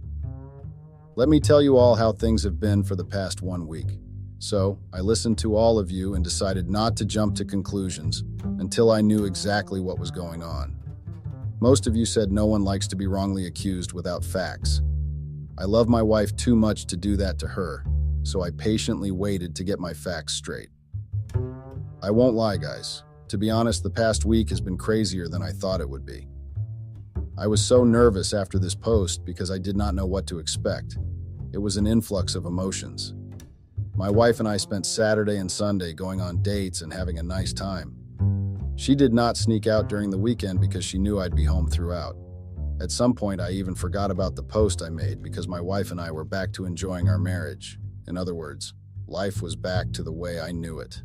Let me tell you all how things have been for the past 1 week. So, I listened to all of you and decided not to jump to conclusions until I knew exactly what was going on. Most of you said no one likes to be wrongly accused without facts. I love my wife too much to do that to her, so I patiently waited to get my facts straight. I won't lie, guys. To be honest, the past week has been crazier than I thought it would be. I was so nervous after this post because I did not know what to expect. It was an influx of emotions. My wife and I spent Saturday and Sunday going on dates and having a nice time. She did not sneak out during the weekend because she knew I'd be home throughout. At some point, I even forgot about the post I made because my wife and I were back to enjoying our marriage. In other words, life was back to the way I knew it.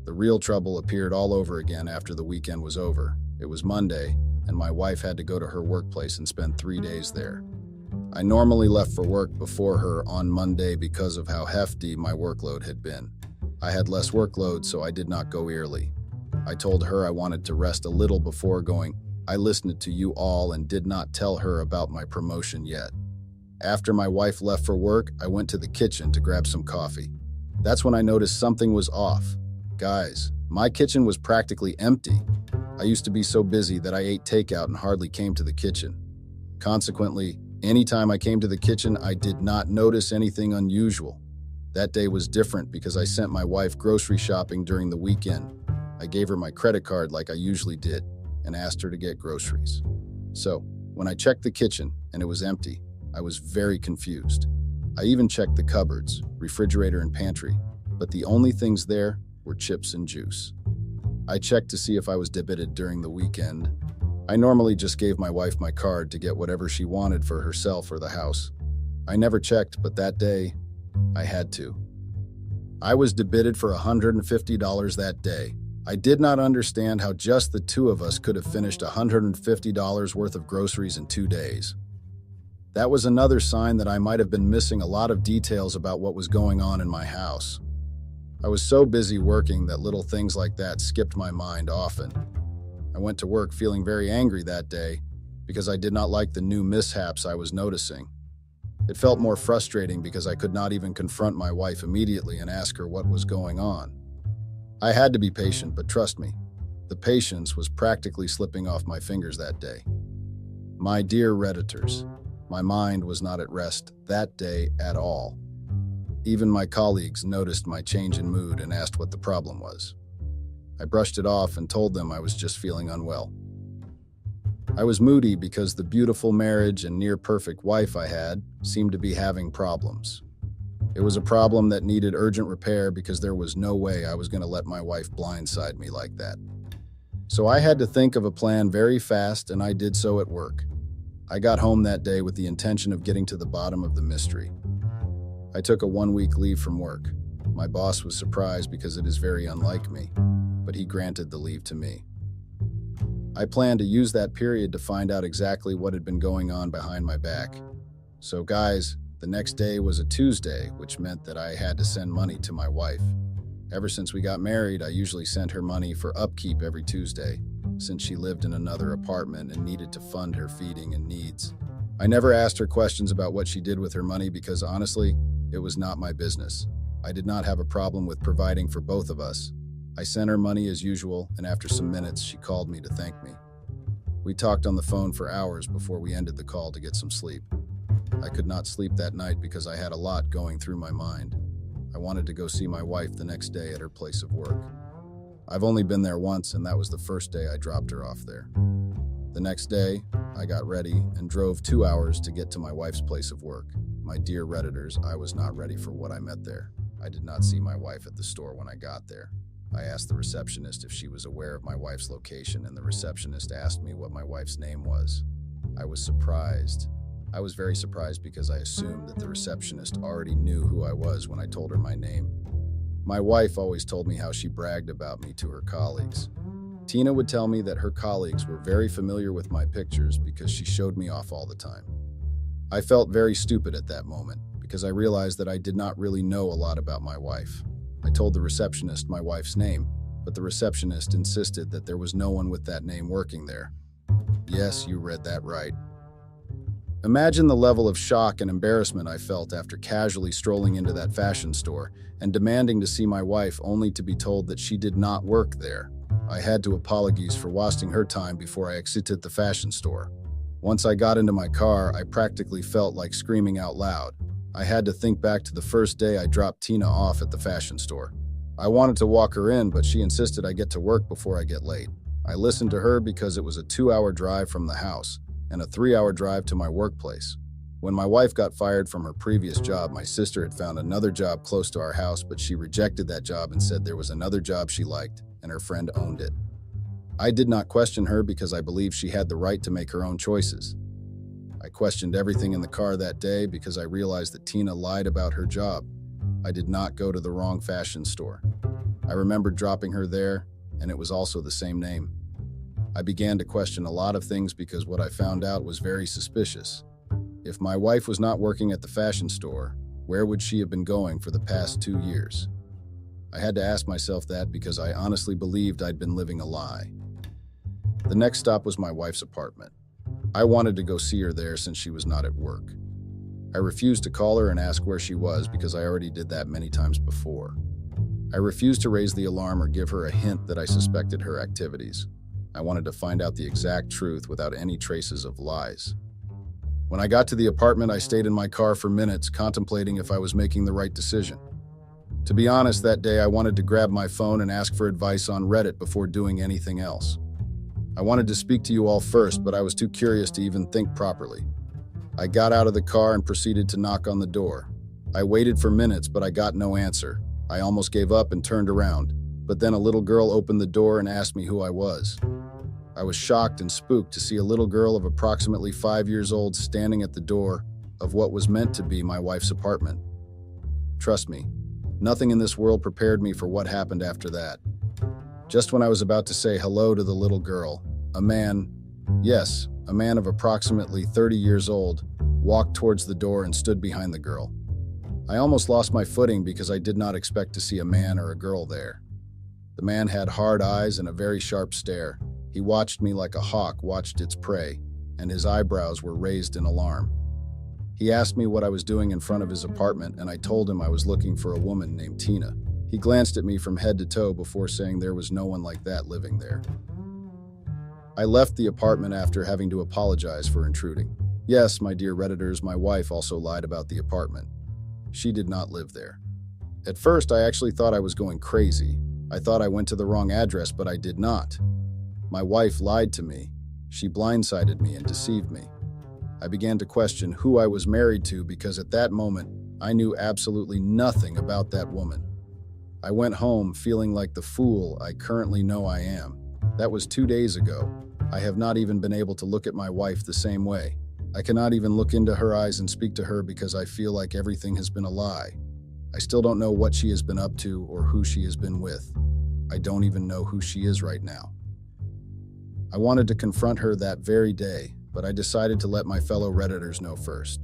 The real trouble appeared all over again after the weekend was over. It was Monday, and my wife had to go to her workplace and spend 3 days there. I normally left for work before her on Monday because of how hefty my workload had been. I had less workload, so I did not go early. I told her I wanted to rest a little before going. I listened to you all and did not tell her about my promotion yet. After my wife left for work, I went to the kitchen to grab some coffee. That's when I noticed something was off. Guys, my kitchen was practically empty. I used to be so busy that I ate takeout and hardly came to the kitchen. Consequently, anytime I came to the kitchen, I did not notice anything unusual. That day was different because I sent my wife grocery shopping during the weekend. I gave her my credit card like I usually did and asked her to get groceries. So, when I checked the kitchen and it was empty, I was very confused. I even checked the cupboards, refrigerator, and pantry, but the only things there were chips and juice. I checked to see if I was debited during the weekend. I normally just gave my wife my card to get whatever she wanted for herself or the house. I never checked, but that day, I had to. I was debited for $150 that day. I did not understand how just the two of us could have finished $150 worth of groceries in 2 days. That was another sign that I might have been missing a lot of details about what was going on in my house. I was so busy working that little things like that skipped my mind often. I went to work feeling very angry that day because I did not like the new mishaps I was noticing. It felt more frustrating because I could not even confront my wife immediately and ask her what was going on. I had to be patient, but trust me, the patience was practically slipping off my fingers that day. My dear Redditors, my mind was not at rest that day at all. Even my colleagues noticed my change in mood and asked what the problem was. I brushed it off and told them I was just feeling unwell. I was moody because the beautiful marriage and near-perfect wife I had seemed to be having problems. It was a problem that needed urgent repair because there was no way I was going to let my wife blindside me like that. So I had to think of a plan very fast, and I did so at work. I got home that day with the intention of getting to the bottom of the mystery. I took a 1-week leave from work. My boss was surprised because it is very unlike me, but he granted the leave to me. I planned to use that period to find out exactly what had been going on behind my back. So guys, the next day was a Tuesday, which meant that I had to send money to my wife. Ever since we got married, I usually sent her money for upkeep every Tuesday, since she lived in another apartment and needed to fund her feeding and needs. I never asked her questions about what she did with her money because honestly, it was not my business. I did not have a problem with providing for both of us. I sent her money as usual, and after some minutes, she called me to thank me. We talked on the phone for hours before we ended the call to get some sleep. I could not sleep that night because I had a lot going through my mind. I wanted to go see my wife the next day at her place of work. I've only been there once, and that was the first day I dropped her off there. The next day, I got ready and drove 2 hours to get to my wife's place of work. My dear Redditors, I was not ready for what I met there. I did not see my wife at the store when I got there. I asked the receptionist if she was aware of my wife's location, and the receptionist asked me what my wife's name was. I was surprised. I was very surprised because I assumed that the receptionist already knew who I was when I told her my name. My wife always told me how she bragged about me to her colleagues. Tina would tell me that her colleagues were very familiar with my pictures because she showed me off all the time. I felt very stupid at that moment because I realized that I did not really know a lot about my wife. I told the receptionist my wife's name, but the receptionist insisted that there was no one with that name working there. Yes, you read that right. Imagine the level of shock and embarrassment I felt after casually strolling into that fashion store and demanding to see my wife only to be told that she did not work there. I had to apologize for wasting her time before I exited the fashion store. Once I got into my car, I practically felt like screaming out loud. I had to think back to the first day I dropped Tina off at the fashion store. I wanted to walk her in, but she insisted I get to work before I get late. I listened to her because it was a 2-hour drive from the house and a 3-hour drive to my workplace. When my wife got fired from her previous job, my sister had found another job close to our house, but she rejected that job and said there was another job she liked, and her friend owned it. I did not question her because I believed she had the right to make her own choices. I questioned everything in the car that day because I realized that Tina lied about her job. I did not go to the wrong fashion store. I remembered dropping her there, and it was also the same name. I began to question a lot of things because what I found out was very suspicious. If my wife was not working at the fashion store, where would she have been going for the past 2 years? I had to ask myself that because I honestly believed I'd been living a lie. The next stop was my wife's apartment. I wanted to go see her there since she was not at work. I refused to call her and ask where she was because I already did that many times before. I refused to raise the alarm or give her a hint that I suspected her activities. I wanted to find out the exact truth without any traces of lies. When I got to the apartment, I stayed in my car for minutes, contemplating if I was making the right decision. To be honest, that day I wanted to grab my phone and ask for advice on Reddit before doing anything else. I wanted to speak to you all first, but I was too curious to even think properly. I got out of the car and proceeded to knock on the door. I waited for minutes, but I got no answer. I almost gave up and turned around, but then a little girl opened the door and asked me who I was. I was shocked and spooked to see a little girl of approximately 5 years old standing at the door of what was meant to be my wife's apartment. Trust me, nothing in this world prepared me for what happened after that. Just when I was about to say hello to the little girl, a man of approximately 30 years old, walked towards the door and stood behind the girl. I almost lost my footing because I did not expect to see a man or a girl there. The man had hard eyes and a very sharp stare. He watched me like a hawk watched its prey, and his eyebrows were raised in alarm. He asked me what I was doing in front of his apartment, and I told him I was looking for a woman named Tina. He glanced at me from head to toe before saying there was no one like that living there. I left the apartment after having to apologize for intruding. Yes, my dear Redditors, my wife also lied about the apartment. She did not live there. At first, I actually thought I was going crazy. I thought I went to the wrong address, but I did not. My wife lied to me. She blindsided me and deceived me. I began to question who I was married to because at that moment, I knew absolutely nothing about that woman. I went home feeling like the fool I currently know I am. That was 2 days ago. I have not even been able to look at my wife the same way. I cannot even look into her eyes and speak to her because I feel like everything has been a lie. I still don't know what she has been up to or who she has been with. I don't even know who she is right now. I wanted to confront her that very day, but I decided to let my fellow Redditors know first.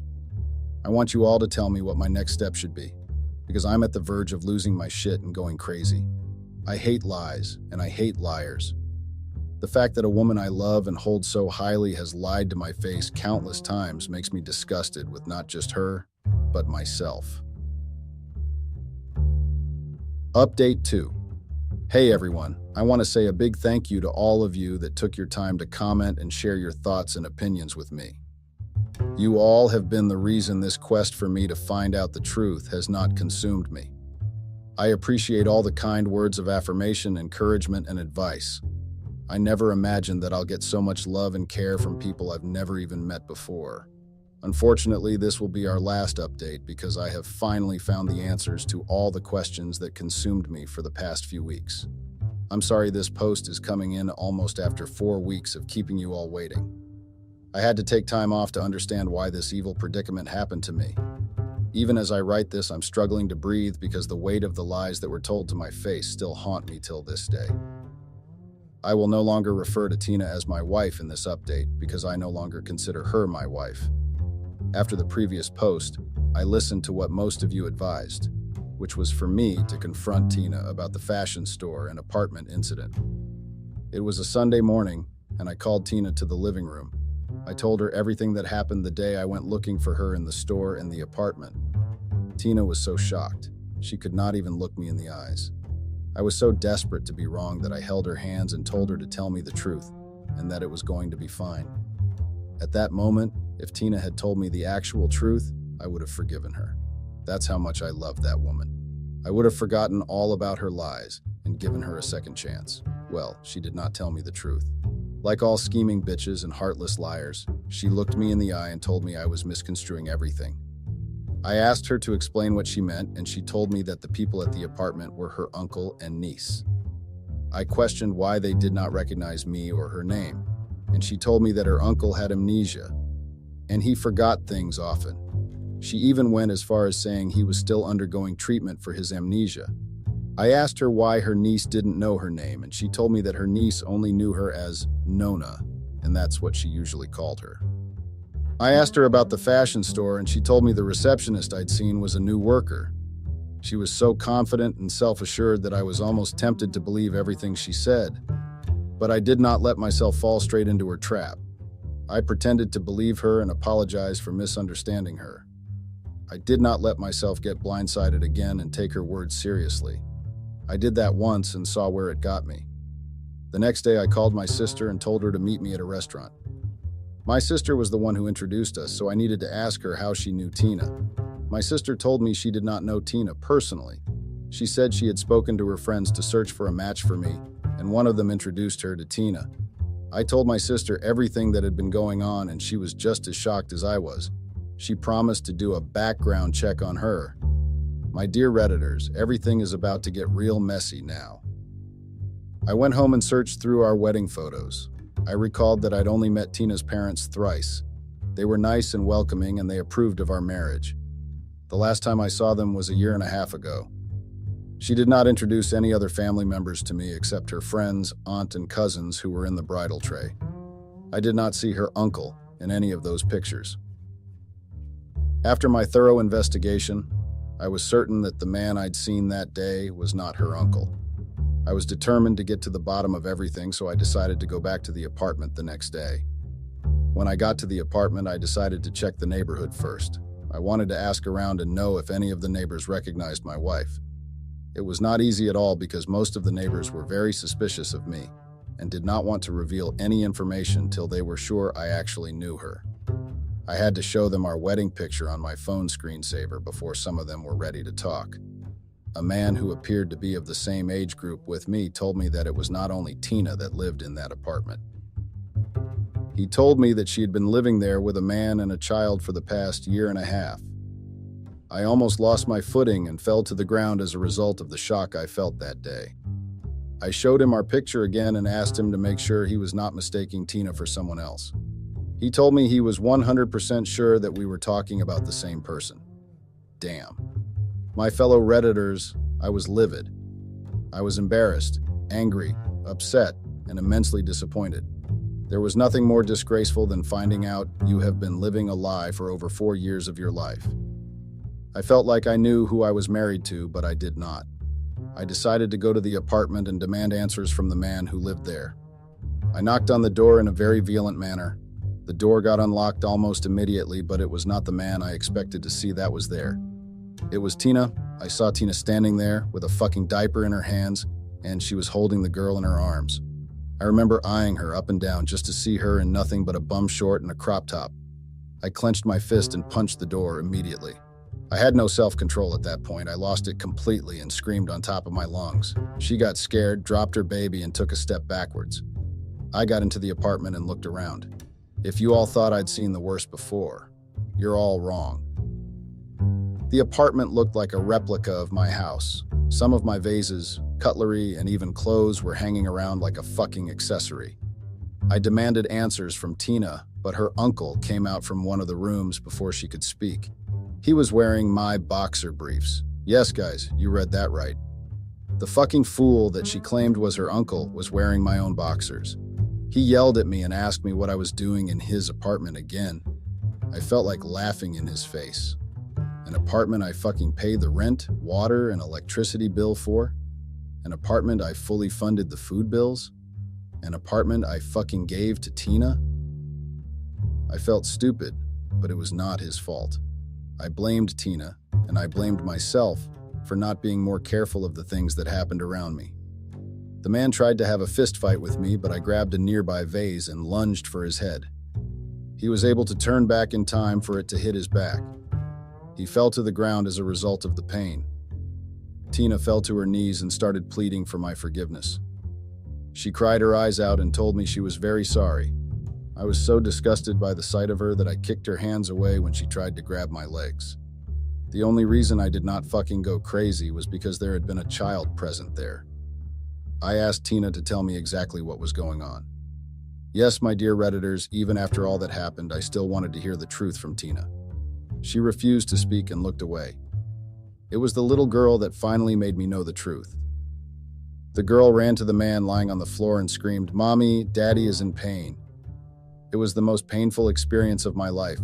I want you all to tell me what my next step should be, because I'm at the verge of losing my shit and going crazy. I hate lies, and I hate liars. The fact that a woman I love and hold so highly has lied to my face countless times makes me disgusted with not just her, but myself. Update 2. Hey everyone, I want to say a big thank you to all of you that took your time to comment and share your thoughts and opinions with me. You all have been the reason this quest for me to find out the truth has not consumed me. I appreciate all the kind words of affirmation, encouragement, and advice. I never imagined that I'll get so much love and care from people I've never even met before. Unfortunately, this will be our last update because I have finally found the answers to all the questions that consumed me for the past few weeks. I'm sorry this post is coming in almost after 4 weeks of keeping you all waiting. I had to take time off to understand why this evil predicament happened to me. Even as I write this, I'm struggling to breathe because the weight of the lies that were told to my face still haunt me till this day. I will no longer refer to Tina as my wife in this update because I no longer consider her my wife. After the previous post, I listened to what most of you advised, which was for me to confront Tina about the fashion store and apartment incident. It was a Sunday morning, and I called Tina to the living room. I told her everything that happened the day I went looking for her in the store and the apartment. Tina was so shocked. She could not even look me in the eyes. I was so desperate to be wrong that I held her hands and told her to tell me the truth, and that it was going to be fine. At that moment, if Tina had told me the actual truth, I would have forgiven her. That's how much I loved that woman. I would have forgotten all about her lies and given her a second chance. Well, she did not tell me the truth. Like all scheming bitches and heartless liars, she looked me in the eye and told me I was misconstruing everything. I asked her to explain what she meant, and she told me that the people at the apartment were her uncle and niece. I questioned why they did not recognize me or her name, and she told me that her uncle had amnesia, and he forgot things often. She even went as far as saying he was still undergoing treatment for his amnesia. I asked her why her niece didn't know her name, and she told me that her niece only knew her as Nona, and that's what she usually called her. I asked her about the fashion store, and she told me the receptionist I'd seen was a new worker. She was so confident and self-assured that I was almost tempted to believe everything she said. But I did not let myself fall straight into her trap. I pretended to believe her and apologized for misunderstanding her. I did not let myself get blindsided again and take her words seriously. I did that once and saw where it got me. The next day, I called my sister and told her to meet me at a restaurant. My sister was the one who introduced us, so I needed to ask her how she knew Tina. My sister told me she did not know Tina personally. She said she had spoken to her friends to search for a match for me, and one of them introduced her to Tina. I told my sister everything that had been going on, and she was just as shocked as I was. She promised to do a background check on her. My dear Redditors, everything is about to get real messy now. I went home and searched through our wedding photos. I recalled that I'd only met Tina's parents thrice. They were nice and welcoming, and they approved of our marriage. The last time I saw them was a year and a half ago. She did not introduce any other family members to me except her friends, aunt, and cousins who were in the bridal tray. I did not see her uncle in any of those pictures. After my thorough investigation, I was certain that the man I'd seen that day was not her uncle. I was determined to get to the bottom of everything, so I decided to go back to the apartment the next day. When I got to the apartment, I decided to check the neighborhood first. I wanted to ask around and know if any of the neighbors recognized my wife. It was not easy at all because most of the neighbors were very suspicious of me and did not want to reveal any information till they were sure I actually knew her. I had to show them our wedding picture on my phone screensaver before some of them were ready to talk. A man who appeared to be of the same age group with me told me that it was not only Tina that lived in that apartment. He told me that she had been living there with a man and a child for the past year and a half. I almost lost my footing and fell to the ground as a result of the shock I felt that day. I showed him our picture again and asked him to make sure he was not mistaking Tina for someone else. He told me he was 100% sure that we were talking about the same person. Damn. My fellow Redditors, I was livid. I was embarrassed, angry, upset, and immensely disappointed. There was nothing more disgraceful than finding out you have been living a lie for over 4 years of your life. I felt like I knew who I was married to, but I did not. I decided to go to the apartment and demand answers from the man who lived there. I knocked on the door in a very violent manner. The door got unlocked almost immediately, but it was not the man I expected to see that was there. It was Tina. I saw Tina standing there with a fucking diaper in her hands, and she was holding the girl in her arms. I remember eyeing her up and down just to see her in nothing but a bum short and a crop top. I clenched my fist and punched the door immediately. I had no self-control at that point. I lost it completely and screamed on top of my lungs. She got scared, dropped her baby, and took a step backwards. I got into the apartment and looked around. If you all thought I'd seen the worst before, you're all wrong. The apartment looked like a replica of my house. Some of my vases, cutlery, and even clothes were hanging around like a fucking accessory. I demanded answers from Tina, but her uncle came out from one of the rooms before she could speak. He was wearing my boxer briefs. Yes, guys, you read that right. The fucking fool that she claimed was her uncle was wearing my own boxers. He yelled at me and asked me what I was doing in his apartment again. I felt like laughing in his face. An apartment I fucking pay the rent, water, and electricity bill for? An apartment I fully funded the food bills? An apartment I fucking gave to Tina? I felt stupid, but it was not his fault. I blamed Tina, and I blamed myself for not being more careful of the things that happened around me. The man tried to have a fist fight with me, but I grabbed a nearby vase and lunged for his head. He was able to turn back in time for it to hit his back. He fell to the ground as a result of the pain. Tina fell to her knees and started pleading for my forgiveness. She cried her eyes out and told me she was very sorry. I was so disgusted by the sight of her that I kicked her hands away when she tried to grab my legs. The only reason I did not fucking go crazy was because there had been a child present there. I asked Tina to tell me exactly what was going on. Yes, my dear Redditors, even after all that happened, I still wanted to hear the truth from Tina. She refused to speak and looked away. It was the little girl that finally made me know the truth. The girl ran to the man lying on the floor and screamed, "Mommy, Daddy is in pain." It was the most painful experience of my life.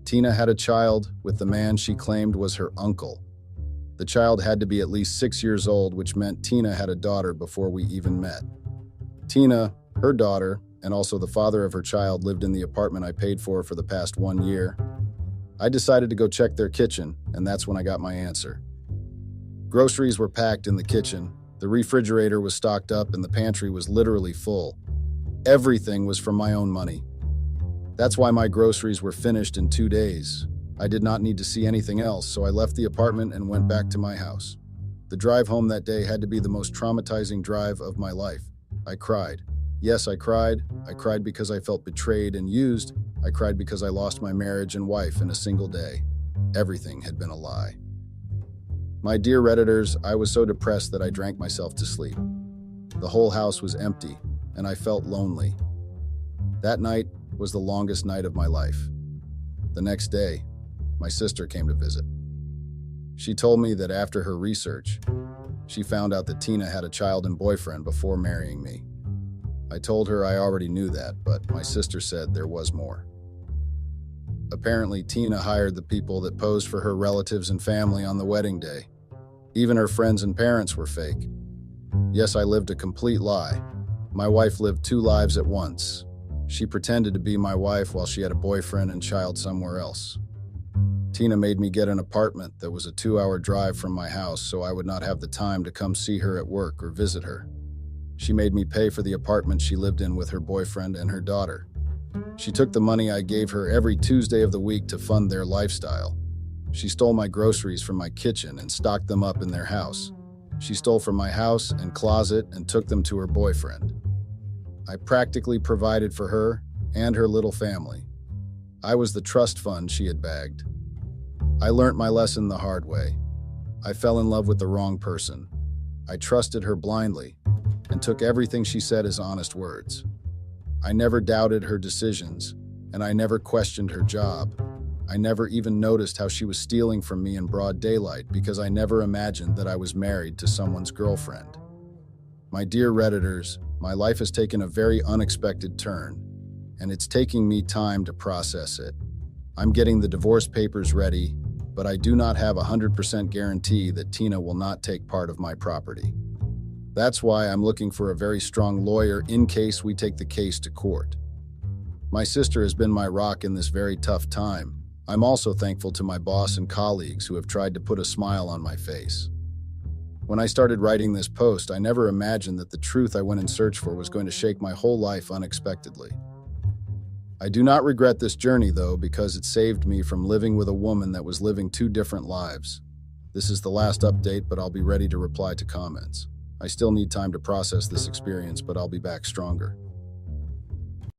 Tina had a child with the man she claimed was her uncle. The child had to be at least 6 years old, which meant Tina had a daughter before we even met. Tina, her daughter, and also the father of her child lived in the apartment I paid for the past 1 year. I decided to go check their kitchen, and that's when I got my answer. Groceries were packed in the kitchen, the refrigerator was stocked up, and the pantry was literally full. Everything was from my own money. That's why my groceries were finished in 2 days. I did not need to see anything else, so I left the apartment and went back to my house. The drive home that day had to be the most traumatizing drive of my life. I cried. Yes, I cried. I cried because I felt betrayed and used. I cried because I lost my marriage and wife in a single day. Everything had been a lie. My dear Redditors, I was so depressed that I drank myself to sleep. The whole house was empty, and I felt lonely. That night was the longest night of my life. The next day, my sister came to visit. She told me that after her research, she found out that Tina had a child and boyfriend before marrying me. I told her I already knew that, but my sister said there was more. Apparently, Tina hired the people that posed for her relatives and family on the wedding day. Even her friends and parents were fake. Yes, I lived a complete lie. My wife lived 2 lives at once. She pretended to be my wife while she had a boyfriend and child somewhere else. Tina made me get an apartment that was a 2-hour drive from my house so I would not have the time to come see her at work or visit her. She made me pay for the apartment she lived in with her boyfriend and her daughter. She took the money I gave her every Tuesday of the week to fund their lifestyle. She stole my groceries from my kitchen and stocked them up in their house. She stole from my house and closet and took them to her boyfriend. I practically provided for her and her little family. I was the trust fund she had bagged. I learnt my lesson the hard way. I fell in love with the wrong person. I trusted her blindly and took everything she said as honest words. I never doubted her decisions, and I never questioned her job. I never even noticed how she was stealing from me in broad daylight because I never imagined that I was married to someone's girlfriend. My dear Redditors, my life has taken a very unexpected turn, and it's taking me time to process it. I'm getting the divorce papers ready, but I do not have a 100% guarantee that Tina will not take part of my property. That's why I'm looking for a very strong lawyer in case we take the case to court. My sister has been my rock in this very tough time. I'm also thankful to my boss and colleagues who have tried to put a smile on my face. When I started writing this post, I never imagined that the truth I went in search for was going to shake my whole life unexpectedly. I do not regret this journey, though, because it saved me from living with a woman that was living 2 different lives. This is the last update, but I'll be ready to reply to comments. I still need time to process this experience, but I'll be back stronger.